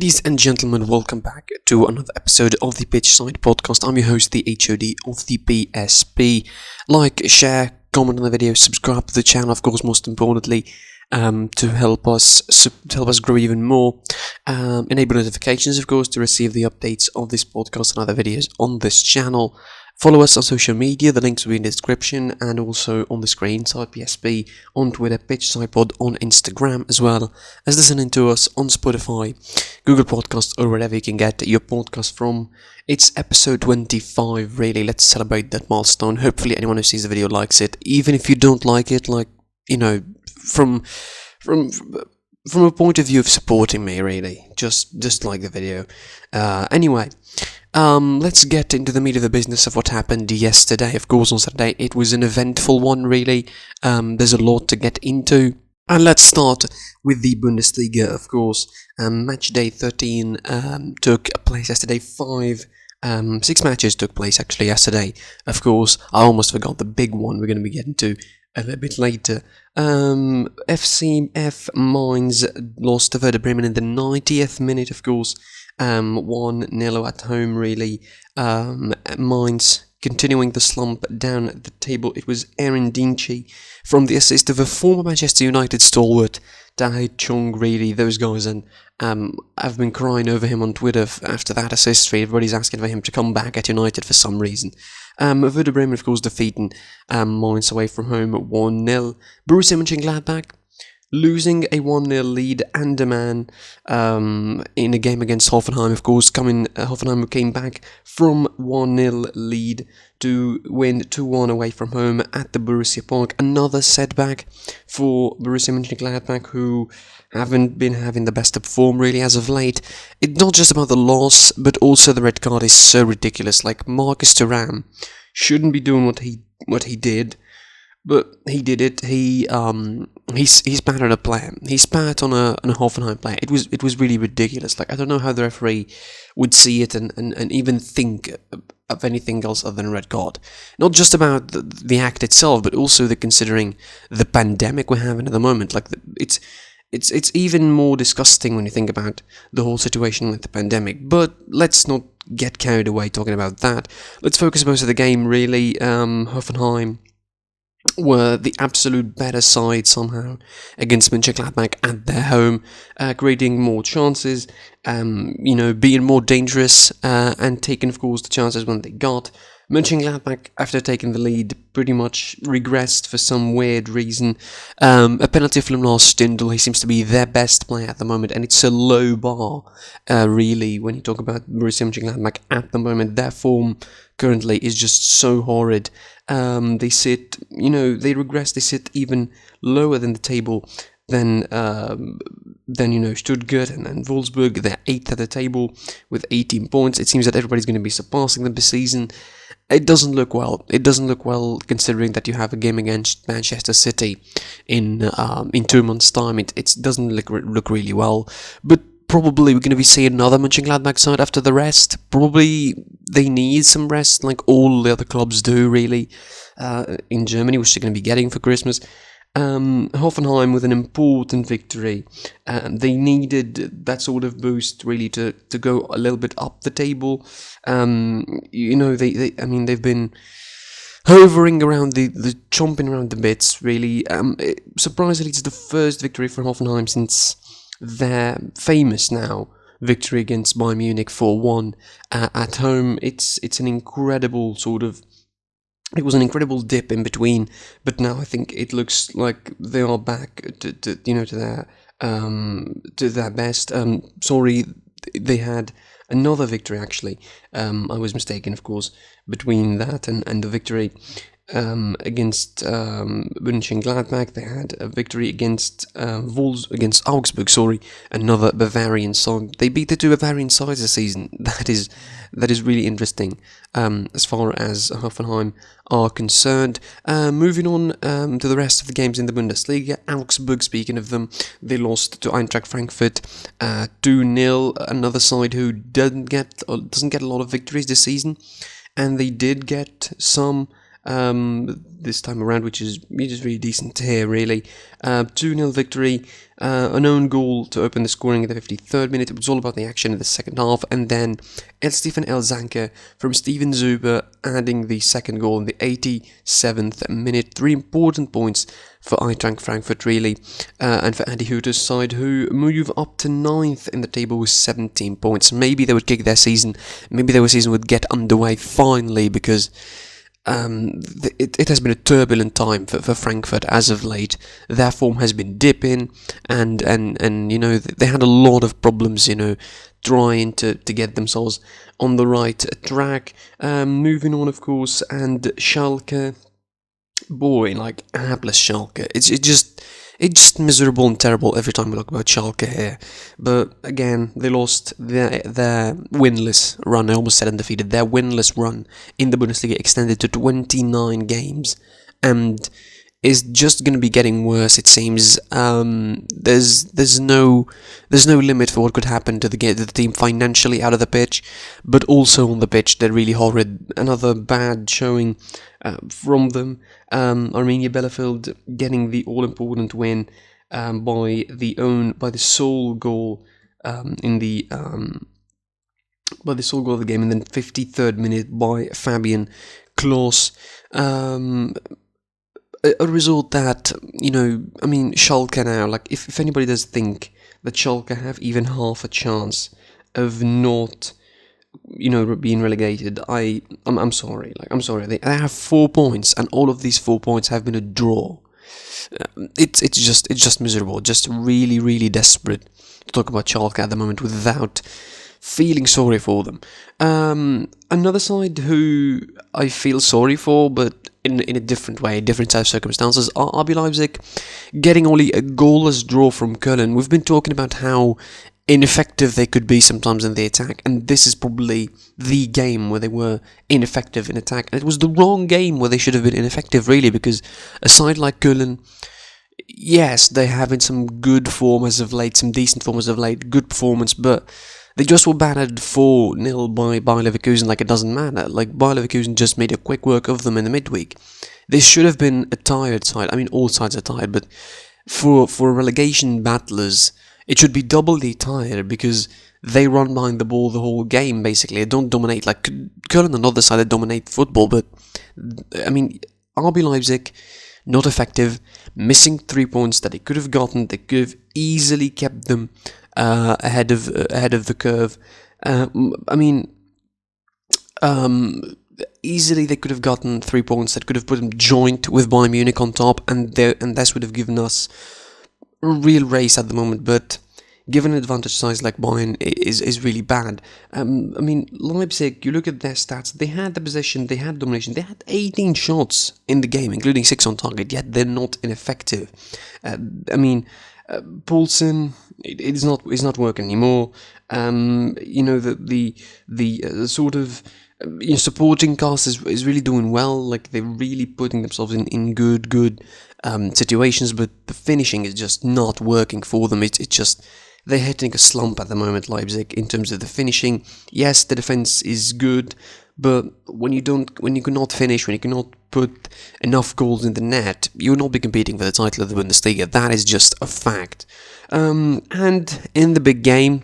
Ladies and gentlemen, welcome back to another episode of the Pitchside Podcast. I'm your host, the HOD of the PSP. Like, share, comment on the video, subscribe to the channel, of course, most importantly, to help us grow even more. Enable notifications, of course, to receive the updates of this podcast and other videos on this channel. Follow us on social media, the links will be in the description and also on the screen, side PSP, on Twitter, PitchsidePod, on Instagram, as well as listening to us on Spotify, Google Podcasts, or wherever you can get your podcast from. It's episode 25, really. Let's celebrate that milestone. Hopefully anyone who sees the video likes it, even if you don't like it, from a point of view of supporting me, really. Just like the video. Anyway. Let's get into the meat of the business of what happened yesterday. Of course, on Saturday, it was an eventful one, really. There's a lot to get into. And let's start with the Bundesliga, of course. Match day 13 took place yesterday. 6 matches took place, actually, yesterday. Of course, I almost forgot the big one we're going to be getting to a little bit later. FCF Mainz lost to Werder Bremen in the 90th minute, of course. 1-0 at home, really. Mainz continuing the slump down the table. It was Aaron Dinchy from the assist of a former Manchester United stalwart, Dae Chung, really. Those guys, and I've been crying over him on Twitter after that assist. Everybody's asking for him to come back at United for some reason. Werder Bremen, of course, defeating Mainz away from home at 1-0. Borussia Mönchengladbach losing a 1-0 lead and a man in a game against Hoffenheim, of course. Hoffenheim came back from 1-0 lead to win 2-1 away from home at the Borussia Park. Another setback for Borussia Mönchengladbach, who haven't been having the best of form, really, as of late. It's not just about the loss, but also the red card is so ridiculous. Like, Marcus Thuram shouldn't be doing what he did. But he did it. He spat on a player. He spat on a Hoffenheim player. It was really ridiculous. Like, I don't know how the referee would see it and even think of anything else other than a red card. Not just about the act itself, but also considering the pandemic we're having at the moment. Like, it's even more disgusting when you think about the whole situation with the pandemic. But let's not get carried away talking about that. Let's focus most of the game, really. Hoffenheim were the absolute better side somehow against Mönchengladbach at their home, creating more chances, being more dangerous, and taking, of course, the chances when they got. Mönchengladbach, after taking the lead, pretty much regressed for some weird reason. A penalty from Lars Stindl. He seems to be their best player at the moment, and it's a low bar, really, when you talk about Borussia Mönchengladbach at the moment. Their form currently is just so horrid. They regress. They sit even lower than the table than Stuttgart and Wolfsburg. They're 8th at the table with 18 points. It seems that everybody's going to be surpassing them this season. It doesn't look well. It doesn't look well considering that you have a game against Manchester City in 2 months' time. It doesn't look really well. But probably we're going to be seeing another Mönchengladbach side after the rest. Probably they need some rest, like all the other clubs do, really, in Germany, which they're going to be getting for Christmas. Hoffenheim with an important victory. They needed that sort of boost, really, to go a little bit up the table. They've been hovering around the chomping around the bits, really. Surprisingly, it's the first victory for Hoffenheim since their famous now victory against Bayern Munich 4-1 at home. It's an incredible it was an incredible dip in between, but now I think it looks like they are back to their best. They had another victory, actually. I was mistaken, of course, between that and the victory against Mönchengladbach. They had a victory against Augsburg. Another Bavarian side. They beat the 2 Bavarian sides this season. That is really interesting as far as Hoffenheim are concerned. Moving on to the rest of the games in the Bundesliga. Augsburg, speaking of them, they lost to Eintracht Frankfurt 2-0. Another side who doesn't get a lot of victories this season, and they did get some this time around, which is really decent here, really. 2-0 victory, an own goal to open the scoring at the 53rd minute. It was all about the action in the second half, and then Stefan Elzanka from Steven Zuber adding the second goal in the 87th minute. 3 important points for Eintracht Frankfurt, really, and for Andy Hooter's side, who move up to 9th in the table with 17 points. Maybe they would kick their season, maybe their season would get underway finally, because it has been a turbulent time for Frankfurt as of late. Their form has been dipping, and they had a lot of problems, trying to get themselves on the right track. Moving on, of course, and Schalke, boy, like hapless Schalke. It's just miserable and terrible every time we talk about Schalke here. But again, they lost their winless run. I almost said undefeated. Their winless run in the Bundesliga extended to 29 games, and is just going to be getting worse. It seems. There's no limit for what could happen to the team financially out of the pitch, but also on the pitch. They're really horrid. Another bad showing from them. Arminia Bielefeld getting the all-important win by the sole goal in the by the sole goal of the game, and then 53rd minute by Fabian Klos. A result that, Schalke now, like, if anybody does think that Schalke have even half a chance of not, being relegated, I'm sorry. Like, I'm sorry. They have 4 points, and all of these 4 points have been a draw. It's just miserable. Just really, really desperate to talk about Schalke at the moment without feeling sorry for them. Another side who I feel sorry for, but in a different way, different set of circumstances, are RB Leipzig getting only a goalless draw from Köln. We've been talking about how ineffective they could be sometimes in the attack, and this is probably the game where they were ineffective in attack. And it was the wrong game where they should have been ineffective, really, because a side like Köln, yes, they have in some good form as of late, some decent form as of late, good performance, but they just were battered 4-0 by Bayer Leverkusen. Like, it doesn't matter. Like, Bayer Leverkusen just made a quick work of them in the midweek. This should have been a tired side. I mean, all sides are tired, but for relegation battlers, it should be doubly tired, because they run behind the ball the whole game, basically. They don't dominate. Like, Köln, another side that dominate football, but, I mean, RB Leipzig, not effective, missing 3 points that they could have gotten. They could have easily kept them ahead of the curve. Easily they could have gotten 3 points that could have put them joint with Bayern Munich on top, and this would have given us a real race at the moment. But given an advantage size like Bayern is really bad. Leipzig, you look at their stats, they had the possession, they had domination, they had 18 shots in the game, including 6 on target, yet they're not ineffective. Poulsen, it's not working anymore. The sort of supporting cast is really doing well. Like, they're really putting themselves in good situations, but the finishing is just not working for them. It's just they're hitting a slump at the moment, Leipzig, in terms of the finishing. Yes, the defense is good, but when you cannot finish, when you cannot put enough goals in the net, you will not be competing for the title of the Bundesliga. That is just a fact. And in the big game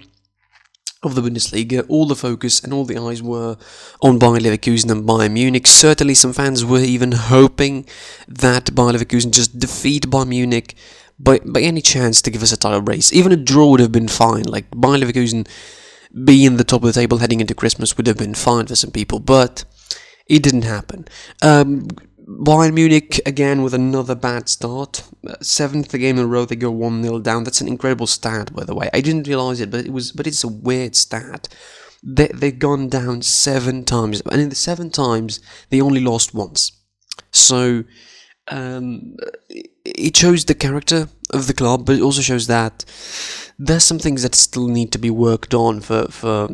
of the Bundesliga, all the focus and all the eyes were on Bayern Leverkusen and Bayern Munich. Certainly some fans were even hoping that Bayern Leverkusen just defeat Bayern Munich by any chance to give us a title race. Even a draw would have been fine. Like, Bayern Leverkusen being the top of the table heading into Christmas would have been fine for some people, but it didn't happen. Bayern Munich, again, with another bad start. 7th game in a row, they go 1-0 down. That's an incredible stat, by the way. I didn't realise it, but it's a weird stat. They've gone down 7 times, and in the 7 times, they only lost once. So, it shows the character of the club, but it also shows that there's some things that still need to be worked on for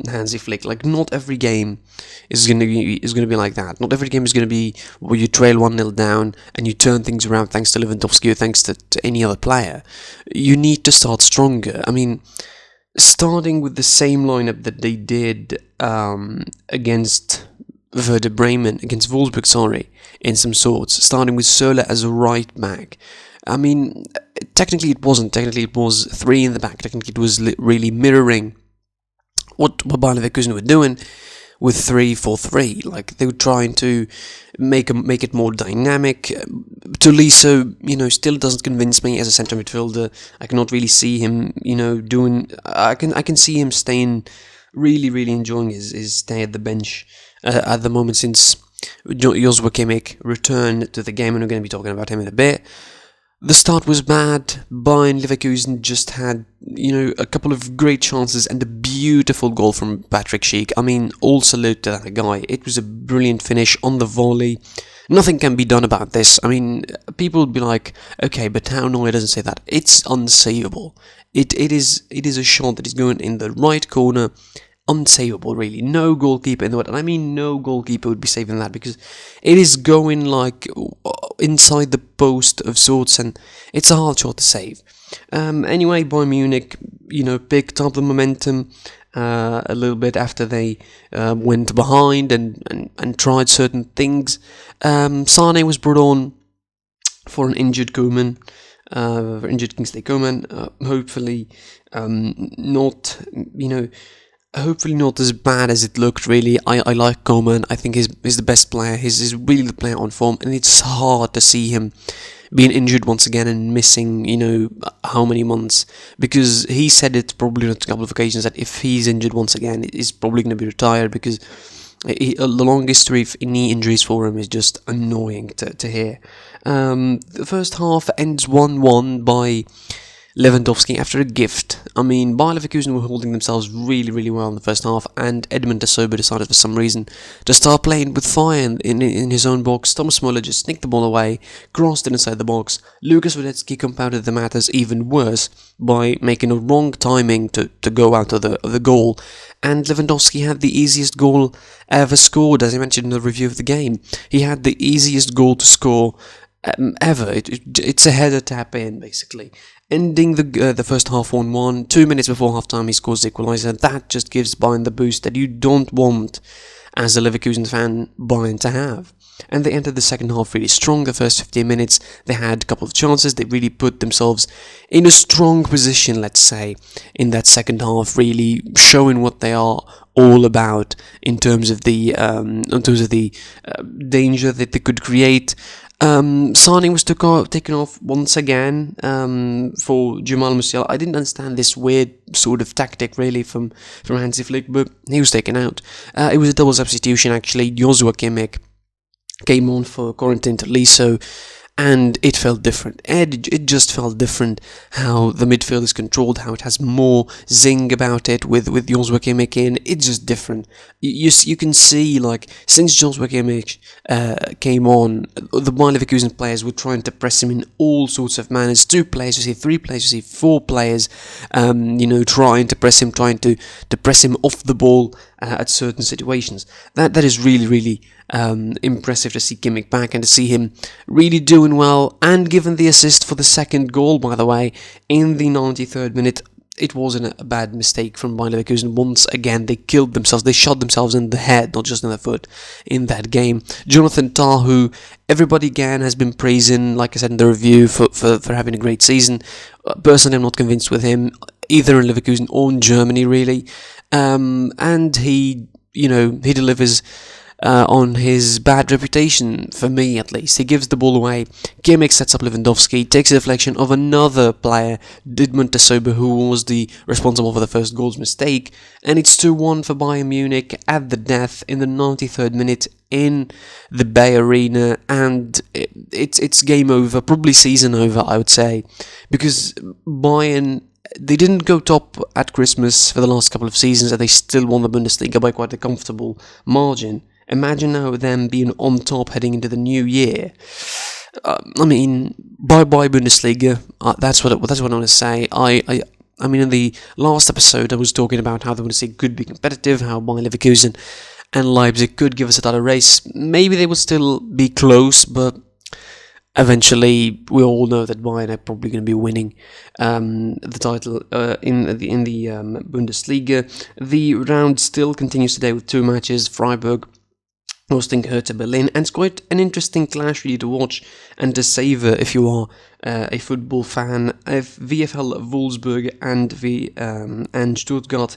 Hansi Flick. Like, not every game is gonna be like that. Not every game is gonna be where you trail 1-0 down and you turn things around thanks to Lewandowski or thanks to any other player. You need to start stronger. I mean, starting with the same lineup that they did against Werder Bremen against Wolfsburg, sorry, in some sorts, starting with Söller as a right back. I mean, technically it wasn't. Technically it was three in the back. Technically it was really mirroring what Bayern Leverkusen were doing with 3-4-3. Like, they were trying to make it more dynamic. Tolisso, still doesn't convince me as a centre midfielder. I cannot really see him, doing. I can see him staying, really enjoying his stay at the bench at the moment, since Joshua Kimmich returned to the game, and we're going to be talking about him in a bit. The start was bad. Bayern Leverkusen just had, a couple of great chances and a beautiful goal from Patrick Schick. I mean, all salute to that guy. It was a brilliant finish on the volley. Nothing can be done about this. I mean, people would be like, okay, but how Neuer doesn't say that? It's unsavable. It is a shot that is going in the right corner. Unsavable, really. No goalkeeper in the world, and I mean no goalkeeper would be saving that, because it is going like inside the post of sorts, and it's a hard shot to save. Anyway, Bayern Munich, picked up the momentum a little bit after they went behind and tried certain things. Sane was brought on for an injured Koeman. For injured Kingsley Koeman. Hopefully not as bad as it looked, really. I like Koeman. I think he's the best player. He's really the player on form, and it's hard to see him being injured once again and missing, how many months, because he said it probably on a couple of occasions that if he's injured once again, he's probably going to be retired, because the long history of knee injuries for him is just annoying to hear. The first half ends 1-1 by Lewandowski after a gift. I mean, Bayer Leverkusen were holding themselves really well in the first half, and Edmund de Sober decided for some reason to start playing with fire in his own box. Thomas Muller just nicked the ball away, crossed it inside the box. Lukas Wadecki compounded the matters even worse by making a wrong timing to go out of the goal, and Lewandowski had the easiest goal ever scored, as I mentioned in the review of the game. He had the easiest goal to score ever. It's a header tap in, basically. Ending the first half 1-1, 2 minutes before halftime, he scores the equaliser. That just gives Bayern the boost that you don't want, as a Leverkusen fan, Bayern to have. And they entered the second half really strong. The first 15 minutes, they had a couple of chances. They really put themselves in a strong position, let's say, in that second half, really showing what they are all about in terms of the danger that they could create. Sane was taken off once again for Jamal Musiala. I didn't understand this weird sort of tactic, really, from Hansi Flick, but he was taken out. It was a double substitution, actually. Joshua Kimmich came on for Corentin Tolisso, and it felt different. It just felt different how the midfield is controlled, how it has more zing about it with Joshua Kimmich in. It's just different. You can see, like, since Joshua Kimmich came on, the Bayern Leverkusen players were trying to press him in all sorts of manners. 2 players, you see 3 players, you see 4 players, trying to press him, trying to press him off the ball at certain situations. That is really impressive to see Kimmich back and to see him really doing well, and given the assist for the second goal, by the way, in the 93rd minute. It wasn't a bad mistake from Bayern Leverkusen. Once again, they killed themselves. They shot themselves in the head, not just in the foot, in that game. Jonathan Tah, who everybody again has been praising, like I said in the review, for having a great season. Personally, I'm not convinced with him, either in Leverkusen or in Germany, really. And he delivers on his bad reputation, for me at least. He gives the ball away. Kimmich sets up Lewandowski, takes a deflection of another player, Edmund de Sober, who was the responsible for the first goal's mistake, and it's 2-1 for Bayern Munich at the death in the 93rd minute in the Bay Arena, and it's game over, probably season over, I would say, because Bayern, they didn't go top at Christmas for the last couple of seasons, and they still won the Bundesliga by quite a comfortable margin. Imagine now them being on top heading into the new year. I mean, bye-bye Bundesliga. That's what I want to say. I mean, in the last episode, I was talking about how the Bundesliga could be competitive, how Bayern Leverkusen and Leipzig could give us a title race. Maybe they would still be close, but eventually, we all know that Bayern are probably going to be winning the title in the Bundesliga. The round still continues today with 2 matches. Freiburg hosting Hertha Berlin, and it's quite an interesting clash really to watch and to savour if you are a football fan. If VfL Wolfsburg and Stuttgart.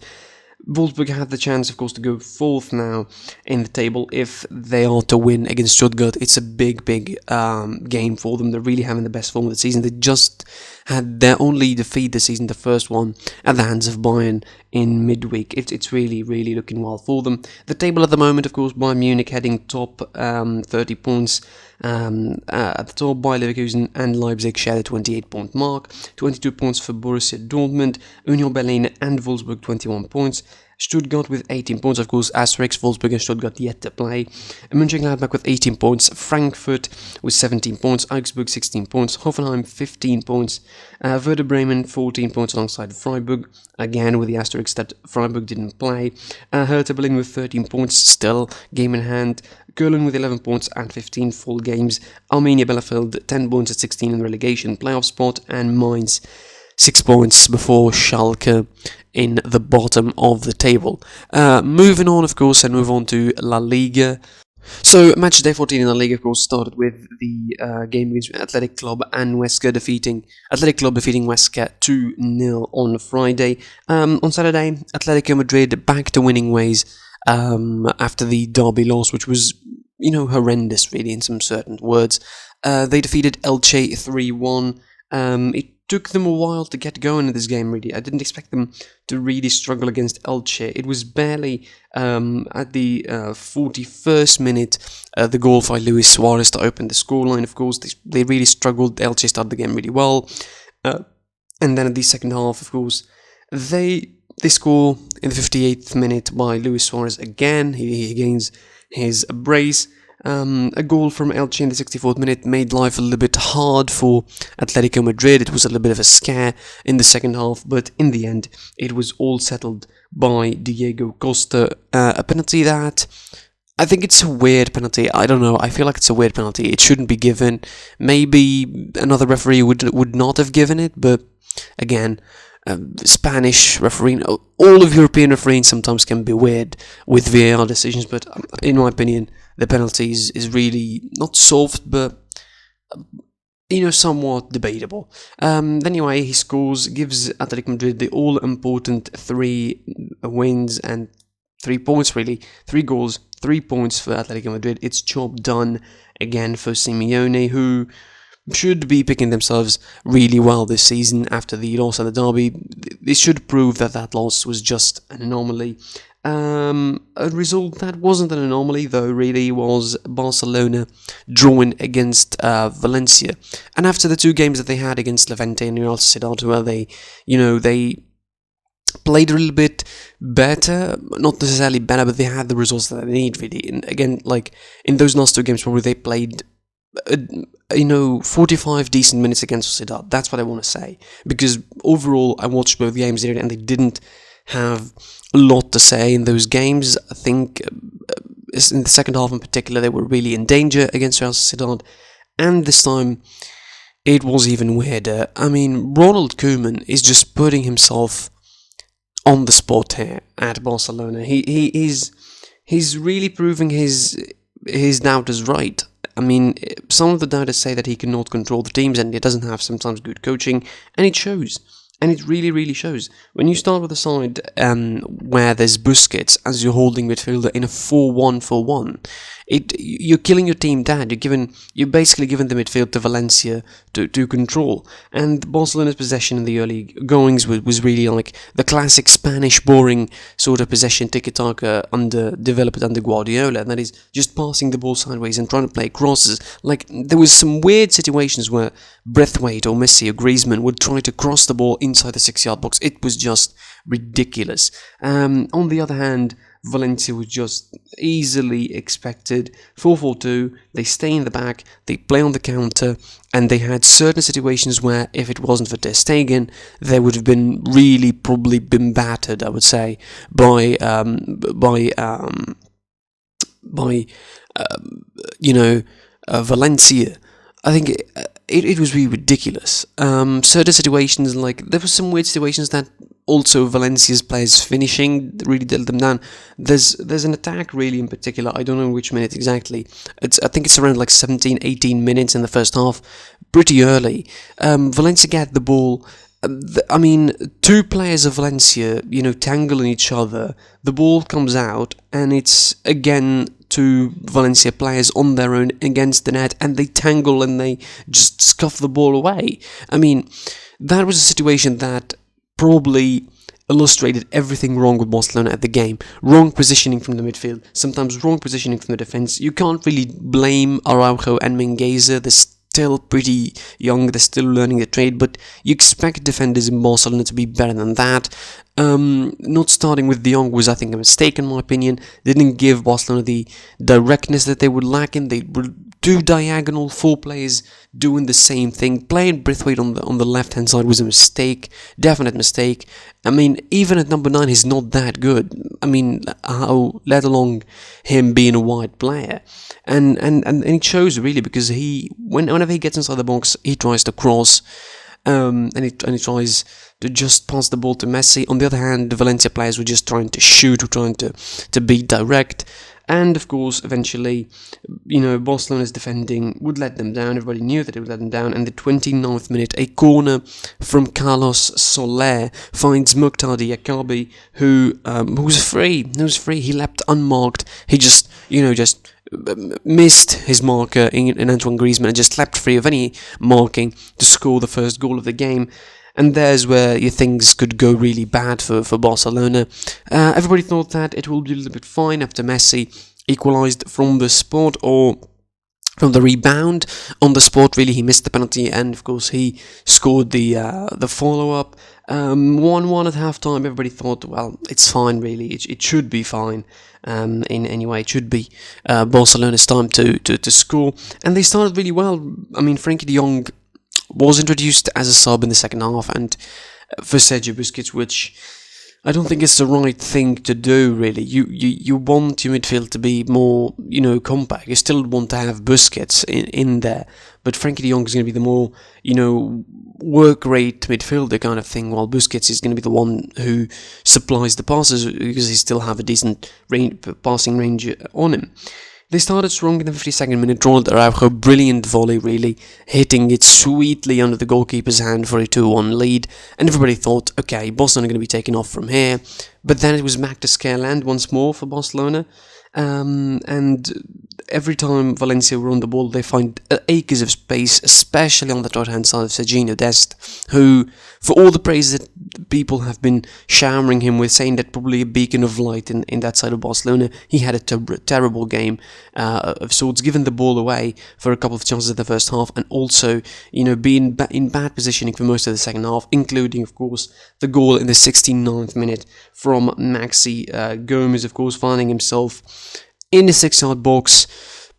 Wolfsburg have the chance, of course, to go fourth now in the table if they are to win against Stuttgart. It's a big game for them. They're really having the best form of the season. They just had their only defeat this season, the first one, at the hands of Bayern in midweek. It's really looking well for them. The table at the moment, of course, Bayern Munich heading top, 30 points. At the top, Bayer Leverkusen and Leipzig share the 28-point mark. 22 points for Borussia Dortmund, Union Berlin and Wolfsburg 21 points. Stuttgart with 18 points, of course, Asterix, Wolfsburg and Stuttgart yet to play. Mönchengladbach with 18 points, Frankfurt with 17 points, Augsburg 16 points, Hoffenheim 15 points, Werder Bremen 14 points alongside Freiburg, again with the asterisk that Freiburg didn't play. Hertha Berlin with 13 points, still game in hand. Köln with 11 points at 15 full games. Arminia Bielefeld 10 points at 16 in the relegation playoff spot, and Mainz 6 points before Schalke in the bottom of the table. Moving on, of course, and move on to La Liga. So, match day 14 in La Liga, of course, started with the game against Athletic Club and Huesca defeating Huesca 2-0 on Friday. On Saturday, Atletico Madrid back to winning ways after the derby loss, which was, horrendous, really, in some certain words. They defeated Elche 3-1. It took them a while to get going in this game, really. I didn't expect them to really struggle against Elche. It was barely at the 41st minute the goal by Luis Suarez to open the scoreline. Of course, they really struggled. Elche started the game really well. And then at the second half, of course, they score in the 58th minute by Luis Suarez again. He gains his brace. A goal from Elche in the 64th minute made life a little bit hard for Atletico Madrid. It was a little bit of a scare in the second half, but in the end, it was all settled by Diego Costa. A penalty that I think it's a weird penalty. I don't know. I feel like it's a weird penalty. It shouldn't be given. Maybe another referee would not have given it, but again, Spanish refereeing, all of European refereeing sometimes can be weird with VAR decisions, but in my opinion, the penalty is really not soft, but somewhat debatable. Anyway, he scores, gives Atletico Madrid the all-important 3 wins and 3 points, really. 3 goals, 3 points for Atletico Madrid. It's job done again for Simeone, who should be picking themselves really well this season after the loss at the derby. This should prove that loss was just an anomaly. A result that wasn't an anomaly, though, really, was Barcelona drawing against Valencia. And after the 2 games that they had against Levante and Real Sociedad, where they played a little bit better, not necessarily better, but they had the results that they need, really. And again, like, in those last 2 games, probably they played 45 decent minutes against Sociedad. That's what I want to say, because overall I watched both games there and they didn't have a lot to say in those games. I think in the second half in particular they were really in danger against Real Sociedad, and this time it was even weirder. I mean, Ronald Koeman is just putting himself on the spot here at Barcelona. He's really proving his doubters right. I mean, some of the doubters say that he cannot control the teams and he doesn't have sometimes good coaching, and it shows. And it really shows. When you start with a side where there's Busquets as your holding midfielder in a 4-1-4-1, you're killing your team dead. You're basically giving the midfield to Valencia to control. And Barcelona's possession in the early goings was really like the classic Spanish boring sort of possession tiki-taka developed under Guardiola, and that is just passing the ball sideways and trying to play crosses. Like, there was some weird situations where Braithwaite or Messi or Griezmann would try to cross the ball inside the 6-yard box. It was just ridiculous. On the other hand, Valencia was just easily expected. 4-4-2, they stay in the back, they play on the counter, and they had certain situations where, if it wasn't for Ter Stegen, they would have been really probably been battered, I would say, by Valencia. I think it was really ridiculous. Certain situations, like, there were some weird situations that also Valencia's players finishing really dealt them down. There's an attack really in particular, I don't know which minute exactly. I think it's around like 17, 18 minutes in the first half, pretty early. Valencia get the ball. I mean, two players of Valencia, tangle in each other. The ball comes out, and it's again two Valencia players on their own against the net, and they tangle and they just scuff the ball away. I mean, that was a situation that probably illustrated everything wrong with Barcelona at the game. Wrong positioning from the midfield, sometimes wrong positioning from the defense. You can't really blame Araujo and Mengueza. They're still pretty young, they're still learning the trade, but you expect defenders in Barcelona to be better than that. Not starting with De Jong was, I think, a mistake in my opinion. They didn't give Barcelona the directness that they would lack in. They were two diagonal, four players doing the same thing. Playing Braithwaite on the left hand side was a mistake, definite mistake. I mean, even at number 9, he's not that good. I mean, how, let alone him being a wide player. And it shows really, because whenever he gets inside the box, he tries to cross, and he tries to just pass the ball to Messi. On the other hand, the Valencia players were just trying to shoot, or trying to be direct. And of course, eventually, Barcelona's defending would let them down. Everybody knew that it would let them down. And the 29th minute, a corner from Carlos Soler finds Mukhtar Diakabi, who was free. He was free. He leapt unmarked. He just missed his marker in Antoine Griezmann and just leapt free of any marking to score the first goal of the game. And there's where things could go really bad for Barcelona. Everybody thought that it will be a little bit fine after Messi equalised from the spot, or from the rebound. On the spot, really, he missed the penalty, and of course he scored the follow-up. 1-1 at half-time. Everybody thought, well, it's fine, really. It should be fine. In any way, it should be Barcelona's time to score. And they started really well. I mean, Frenkie de Jong was introduced as a sub in the second half, and for Sergio Busquets, which I don't think it's the right thing to do, really. You want your midfield to be more, compact. You still want to have Busquets in there, but Frenkie de Jong is going to be the more, work rate midfielder kind of thing, while Busquets is going to be the one who supplies the passes, because he still have a decent passing range on him. They started strong in the 52nd minute. Ronald Araujo, brilliant volley, really, hitting it sweetly under the goalkeeper's hand for a 2-1 lead. And everybody thought, okay, Barcelona are going to be taken off from here. But then it was back to scare land once more for Barcelona. And every time Valencia were on the ball, they find acres of space, especially on the right-hand side of Serginho Dest, who, for all the praise that people have been showering him with, saying that probably a beacon of light in that side of Barcelona, he had a terrible game of sorts, giving the ball away for a couple of chances in the first half, and also, being in bad positioning for most of the second half, including, of course, the goal in the 69th minute from Maxi Gomez, of course, finding himself in the 6-yard box,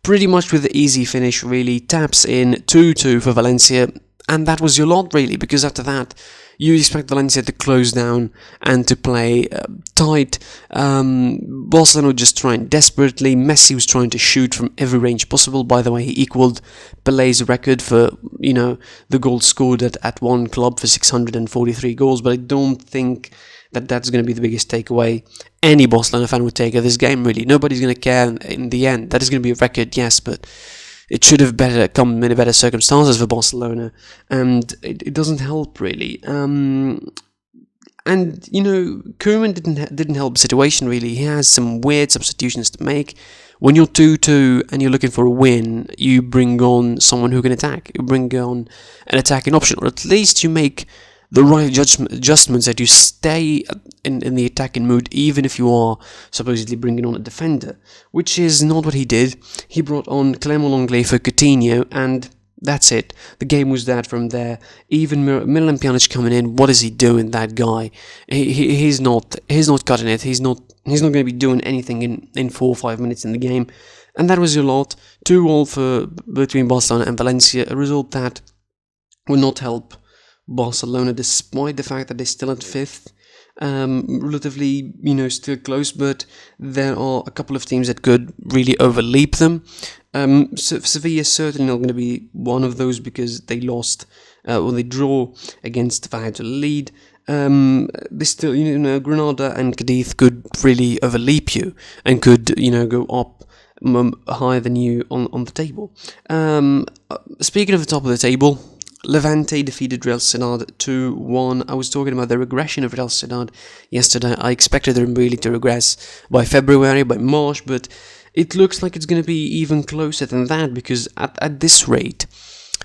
pretty much with the easy finish, really. Taps in 2-2 for Valencia, and that was your lot, really, because after that, you expect Valencia to close down and to play tight. Barcelona were just trying desperately. Messi was trying to shoot from every range possible. By the way, he equaled Pelé's record for, the goals scored at one club for 643 goals, but I don't think that's going to be the biggest takeaway any Barcelona fan would take of this game, really. Nobody's going to care in the end. That is going to be a record, yes, but it should have come in better circumstances for Barcelona, and it doesn't help, really. And Koeman didn't help the situation, really. He has some weird substitutions to make. When you're 2-2 and you're looking for a win, you bring on someone who can attack. You bring on an attacking option, or at least you make the right adjustments, that you stay in the attacking mood, even if you are supposedly bringing on a defender, which is not what he did. He brought on Clément Lenglet for Coutinho, and that's it. The game was that from there. Even Milan Pjanic coming in, what is he doing, that guy? He's not cutting it. He's not going to be doing anything in 4 or 5 minutes in the game. And that was your lot. 2-2 between Barcelona and Valencia, a result that will not help Barcelona, despite the fact that they're still at 5th, relatively, still close, but there are a couple of teams that could really overleap them. Sevilla is certainly not going to be one of those, because they lost, they draw against Valladolid. this still, Granada and Cadiz could really overleap you and could, go up higher than you on the table. Speaking of the top of the table, Levante defeated Real Sociedad 2-1. I was talking about the regression of Real Sociedad yesterday. I expected them really to regress by February, by March, but it looks like it's going to be even closer than that, because at this rate,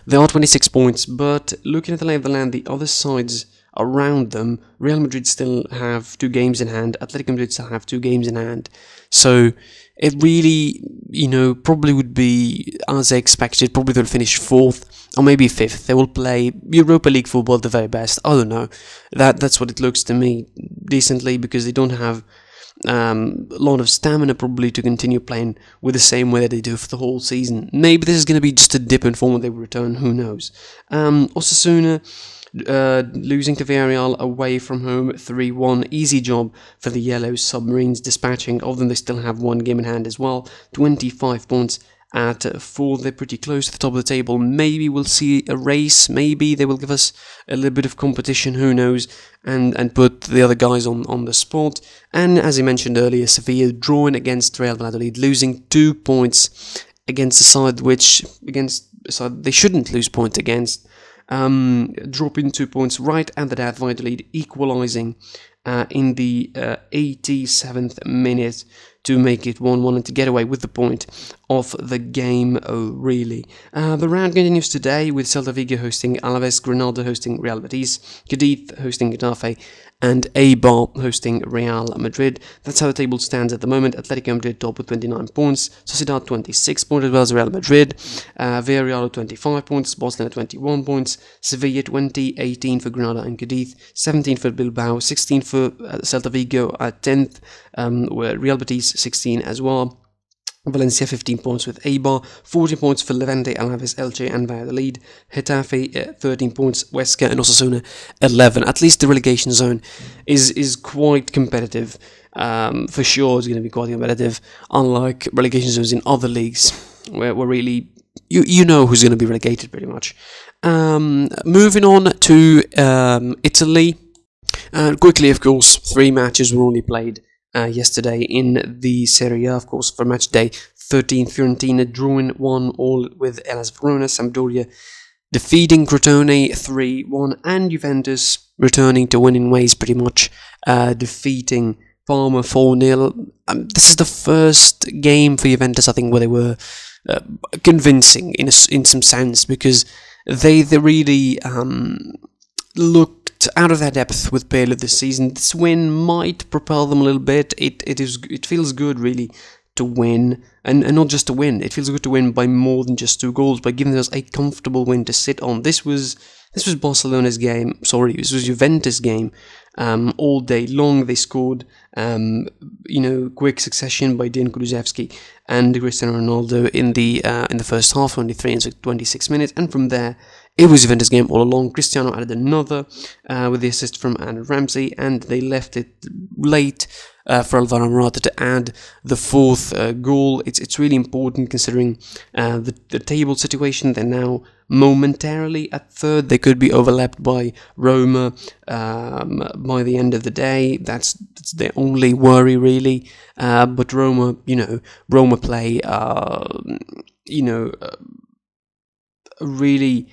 they are 26 points, but looking at the lay of the land, the other sides around them, Real Madrid still have 2 games in hand, Atletico Madrid still have 2 games in hand, so it really, probably would be, as I expected, probably they'll finish 4th, or maybe 5th. They will play Europa League football at the very best. I don't know. That's what it looks to me, decently, because they don't have a lot of stamina probably to continue playing with the same way that they do for the whole season. Maybe this is going to be just a dip in form when they return, who knows. Osasuna losing to Villarreal away from home 3-1. Easy job for the Yellow Submarines dispatching of them. They still have 1 game in hand as well. 25 points at 4. They're pretty close to the top of the table. Maybe we'll see a race. Maybe they will give us a little bit of competition, who knows, and put the other guys on the spot. And as I mentioned earlier, Sevilla drawing against Real Valladolid, losing 2 points against a side they shouldn't lose points against. Dropping 2 points right at the death. Valladolid equalising in the 87th minute to make it 1-1 and to get away with the point of the game, really. The round continues today with Celta Vigo hosting Alaves, Granada hosting Real Betis, Cadiz hosting Getafe, and Eibar hosting Real Madrid. That's how the table stands at the moment. Atletico Madrid top with 29 points, Sociedad 26 points as well as Real Madrid, Villarreal 25 points, Barcelona 21 points, Sevilla 20, 18 for Granada and Cadiz, 17 for Bilbao, 16 for Celta Vigo at 10th, where Real Betis 16 as well. Valencia 15 points with Eibar, 14 points for Levante, Alaves, Elche and Valladolid, Getafe 13 points, Huesca and Osasuna 11. At least the relegation zone is quite competitive. For sure it's going to be quite competitive, unlike relegation zones in other leagues where really you know who's going to be relegated pretty much. Moving on to Italy. Quickly, of course, 3 matches were only played yesterday in the Serie A, of course, for match day 13. Fiorentina drawing 1-1 with Hellas Verona, Sampdoria defeating Crotone 3-1, and Juventus returning to winning ways pretty much, defeating Parma 4-0. This is the first game for Juventus, I think, where they were convincing in some sense, because they really looked out of their depth with Pirlo this season. This win might propel them a little bit. It feels good really to win, and not just to win. It feels good to win by more than just 2 goals, by giving us a comfortable win to sit on. This was Barcelona's game. Sorry, this was Juventus' game. All day long they scored, quick succession by Dejan Kulusevski and Cristiano Ronaldo in the first half, 23 and 26 minutes, and from there it was Juventus' game all along. Cristiano added another with the assist from Aaron Ramsey, and they left it late for Alvaro Morata to add the 4th goal. It's really important considering the table situation. They're now momentarily at 3rd. They could be overlapped by Roma by the end of the day. That's their only worry really. But Roma play really.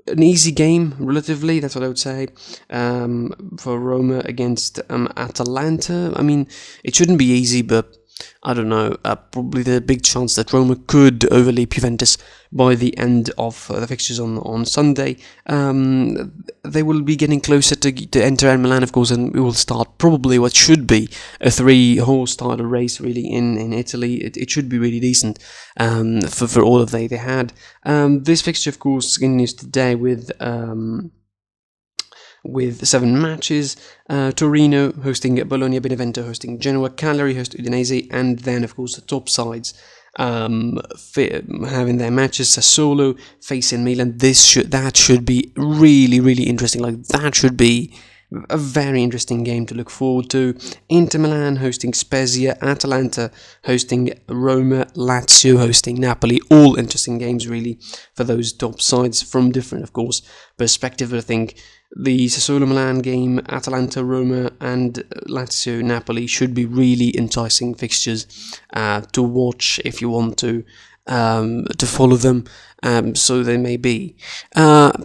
An easy game, relatively, that's what I would say, for Roma against Atalanta. It shouldn't be easy, but I don't know, probably the big chance that Roma could overleap Juventus by the end of the fixtures on Sunday. They will be getting closer to Inter Milan, of course, and we will start probably what should be a 3-horse title race, really, in Italy. It should be really decent for all of they had. This fixture, of course, continues today with 7 matches. Torino hosting Bologna, Benevento hosting Genoa, Cagliari host Udinese, and then, of course, the top sides having their matches. Sassuolo facing Milan. That should be really, really interesting. That should be a very interesting game to look forward to. Inter Milan hosting Spezia, Atalanta hosting Roma, Lazio hosting Napoli. All interesting games, really, for those top sides from different, of course, perspectives. I think the Sassuolo Milan game, Atalanta, Roma, and Lazio, Napoli should be really enticing fixtures to watch if you want to follow them. So they may be.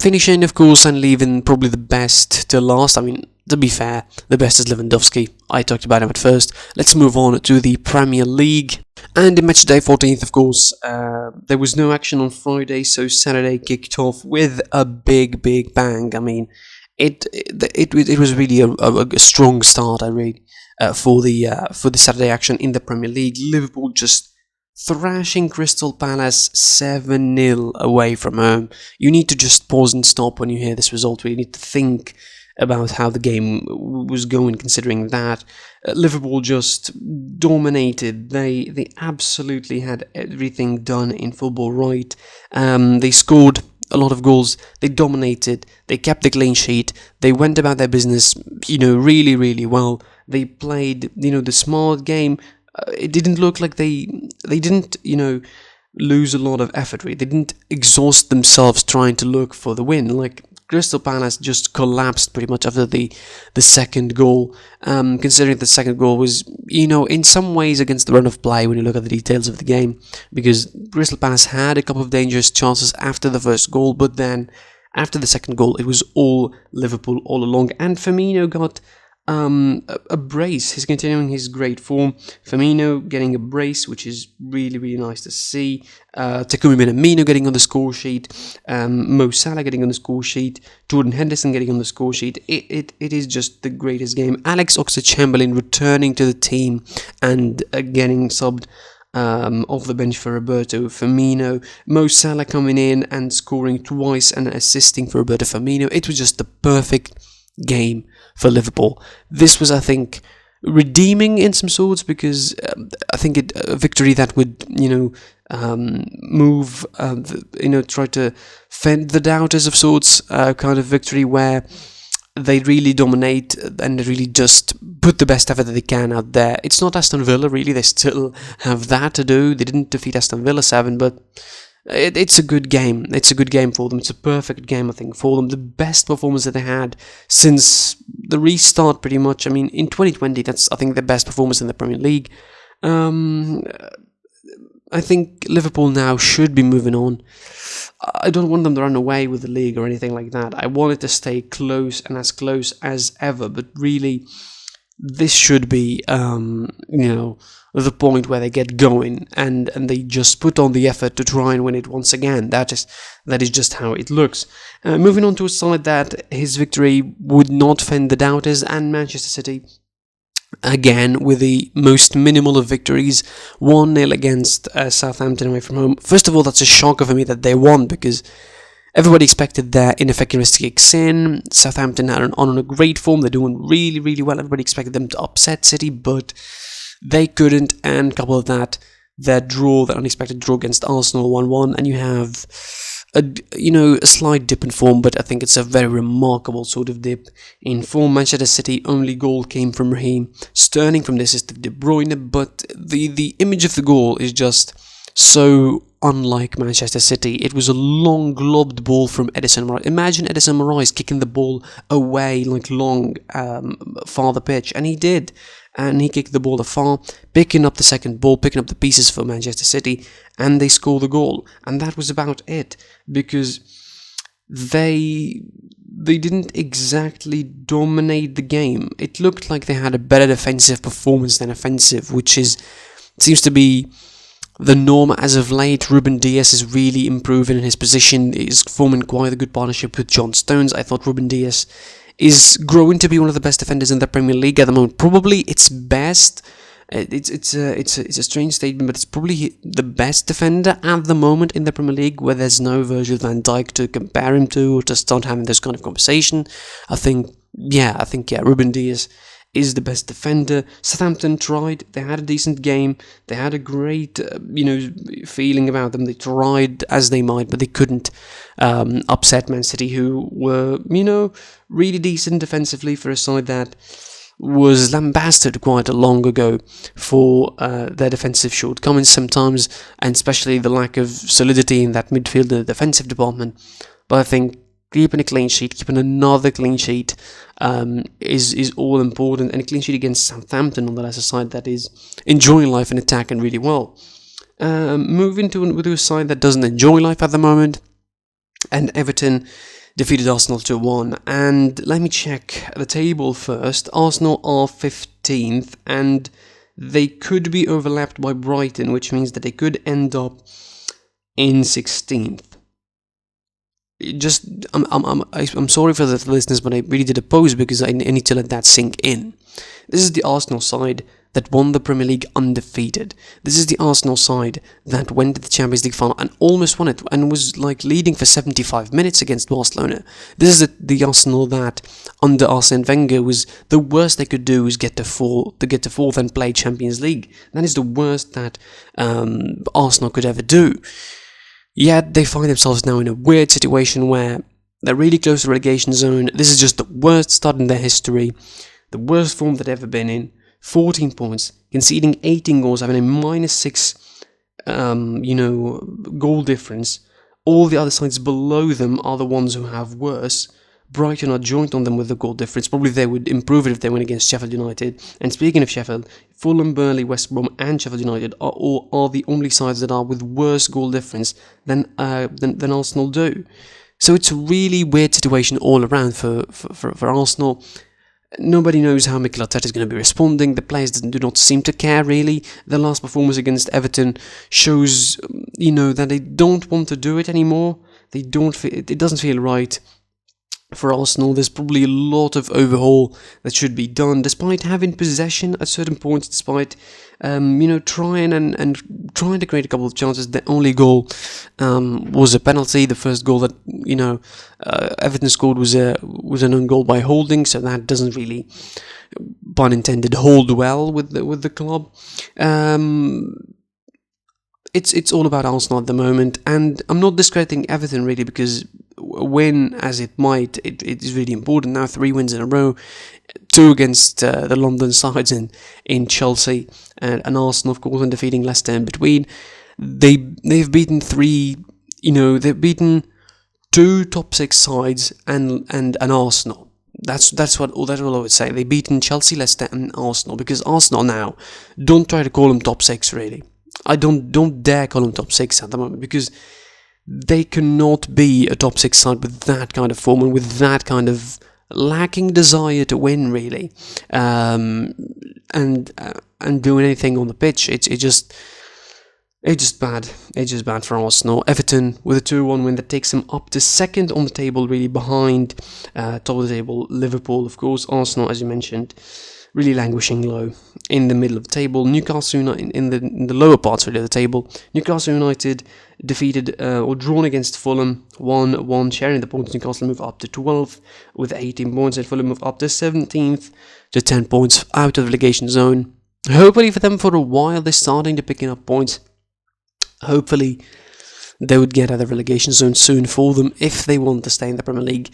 Finishing, of course, and leaving probably the best to last. I mean, to be fair, the best is Lewandowski. I talked about him at first. Let's move on to the Premier League. And in match day 14th, of course, there was no action on Friday, so Saturday kicked off with a big bang. I mean, it was really a strong start, I read, for the Saturday action in the Premier League. Liverpool just thrashing Crystal Palace 7-0 away from home. You need to just pause and stop when you hear this result. You need to think about how the game was going, considering that Liverpool just dominated. They absolutely had everything done in football right. They scored a lot of goals. They dominated. They kept the clean sheet. They went about their business, really well. They played, the smart game. It didn't look like they didn't, lose a lot of effort. Really. They didn't exhaust themselves trying to look for the win. Like, Crystal Palace just collapsed pretty much after the second goal, considering the second goal was, in some ways against the run of play when you look at the details of the game, because Crystal Palace had a couple of dangerous chances after the first goal, but then after the second goal, it was all Liverpool all along, and Firmino got a brace. He's continuing his great form. Firmino getting a brace, which is really nice to see. Takumi Minamino getting on the score sheet. Mo Salah getting on the score sheet. Jordan Henderson getting on the score sheet. It is just the greatest game. Alex Oxlade-Chamberlain returning to the team and getting subbed off the bench for Roberto Firmino. Mo Salah coming in and scoring twice and assisting for Roberto Firmino. It was just the perfect game for Liverpool. This was, I think, redeeming in some sorts, because I think a victory that would, move, try to fend the doubters of sorts, kind of victory where they really dominate and really just put the best effort that they can out there. It's not Aston Villa, really. They still have that to do. They didn't defeat Aston Villa 7, but it's a good game. It's a good game for them. It's a perfect game, I think, for them. The best performance that they had since the restart, pretty much. I mean, in 2020, that's, I think, the best performance in the Premier League. I think Liverpool now should be moving on. I don't want them to run away with the league or anything like that. I want it to stay close and as close as ever, but really, this should be, the point where they get going and they just put on the effort to try and win it once again. That is just how it looks. Moving on to a side that his victory would not fend the doubters, and Manchester City, again, with the most minimal of victories, 1-0 against Southampton away from home. First of all, that's a shocker for me that they won, because everybody expected their ineffectiveness to kick in. Southampton are on a great form. They're doing really well. Everybody expected them to upset City, but they couldn't. And couple of that unexpected draw against Arsenal 1-1, and you have a slight dip in form, but I think it's a very remarkable sort of dip in form. Manchester City only goal came from Raheem Sterling from the assist of De Bruyne, but the image of the goal is just so unlike Manchester City. It was a long lobbed ball from Edison Moraes. Imagine Edison Moraes kicking the ball away like long, far the pitch, and he did. And he kicked the ball afar, picking up the second ball, picking up the pieces for Manchester City, and they scored the goal. And that was about it, because they didn't exactly dominate the game. It looked like they had a better defensive performance than offensive, which seems to be the norm as of late. Ruben Dias is really improving in his position, is forming quite a good partnership with John Stones. I thought Ruben Dias is growing to be one of the best defenders in the Premier League at the moment. Probably its best. It's a strange statement, but it's probably the best defender at the moment in the Premier League, where there's no Virgil van Dijk to compare him to, or to start having this kind of conversation. I think Ruben Dias is the best defender. Southampton tried. They had a decent game. They had a great, feeling about them. They tried as they might, but they couldn't upset Man City, who were, really decent defensively for a side that was lambasted quite a long ago for their defensive shortcomings sometimes, and especially the lack of solidity in that midfield and the defensive department. But I think keeping a clean sheet, keeping another clean sheet, is all important, and a clean sheet against Southampton on the lesser side that is enjoying life and attacking really well. Moving to a side that doesn't enjoy life at the moment, and Everton defeated Arsenal 2-1, and let me check the table first. Arsenal are 15th, and they could be overlapped by Brighton, which means that they could end up in 16th. I'm sorry for the listeners, but I really did a pause because I need to let that sink in. This is the Arsenal side that won the Premier League undefeated. This is the Arsenal side that went to the Champions League final and almost won it, and was leading for 75 minutes against Barcelona. This is the Arsenal that, under Arsene Wenger, was the worst they could do was get to fourth and play Champions League. That is the worst that Arsenal could ever do. Yet they find themselves now in a weird situation where they're really close to the relegation zone. This is just the worst start in their history, the worst form they've ever been in. 14 points, conceding 18 goals, having a -6, goal difference. All the other sides below them are the ones who have worse. Brighton are joint on them with the goal difference. Probably they would improve it if they went against Sheffield United. And speaking of Sheffield, Fulham, Burnley, West Brom and Sheffield United are the only sides that are with worse goal difference than Arsenal do. So it's a really weird situation all around for Arsenal. Nobody knows how Mikel Arteta is going to be responding. The players do not seem to care, really. Their last performance against Everton shows, that they don't want to do it anymore. It doesn't feel right for Arsenal. There's probably a lot of overhaul that should be done, despite having possession at certain points, despite trying to create a couple of chances. The only goal was a penalty. The first goal that Everton scored was an own goal by Holding, so that doesn't really, pun intended, hold well with the club. It's all about Arsenal at the moment, and I'm not discrediting Everton really, because win as it might, it is really important now. 3 wins in a row, 2 against the London sides in Chelsea and Arsenal, of course, and defeating Leicester in between. They've beaten they've beaten 2 top 6 sides and Arsenal. That's all I would say. They've beaten Chelsea, Leicester and Arsenal, because Arsenal now, don't try to call them top 6 really. I don't dare call them top 6 at the moment, because they cannot be a top 6 side with that kind of form and with that kind of lacking desire to win, really, and doing anything on the pitch. It's just bad. It's just bad for Arsenal. Everton with a 2-1 win that takes them up to second on the table, really behind top of the table Liverpool, of course. Arsenal, as you mentioned, really languishing low in the middle of the table. Newcastle United in the lower parts really of the table. Newcastle United defeated or drawn against Fulham 1-1, sharing the points. Newcastle move up to 12th with 18 points, and Fulham move up to 17th to 10 points out of the relegation zone. Hopefully for them, for a while, they're starting to picking up points. Hopefully they would get out of the relegation zone soon for them if they want to stay in the Premier League.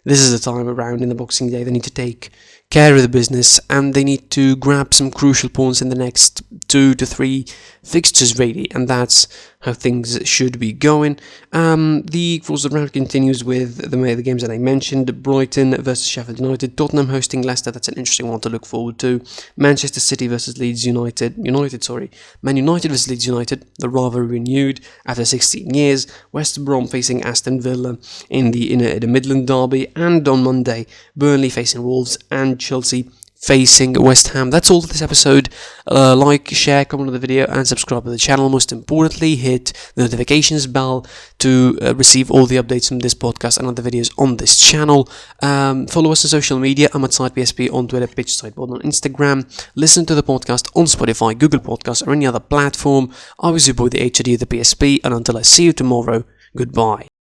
This is the time around in the Boxing Day. They need to take care of the business, and they need to grab some crucial points in the next 2 to 3 fixtures, really, and that's how things should be going. The round continues with the games that I mentioned: Brighton versus Sheffield United, Tottenham hosting Leicester. That's an interesting one to look forward to. Manchester City versus Leeds United. Man United versus Leeds United, the rivalry renewed after 16 years. West Brom facing Aston Villa in the Midland derby, and on Monday, Burnley facing Wolves and Chelsea facing West Ham. That's all for this episode. Like, share, comment on the video, and subscribe to the channel. Most importantly, hit the notifications bell to receive all the updates from this podcast and other videos on this channel. Follow us on social media. I'm at SitePSP on Twitter, PitchSiteboard on Instagram. Listen to the podcast on Spotify, Google Podcasts, or any other platform. I was your boy, the HOD of the PSP, and until I see you tomorrow, goodbye.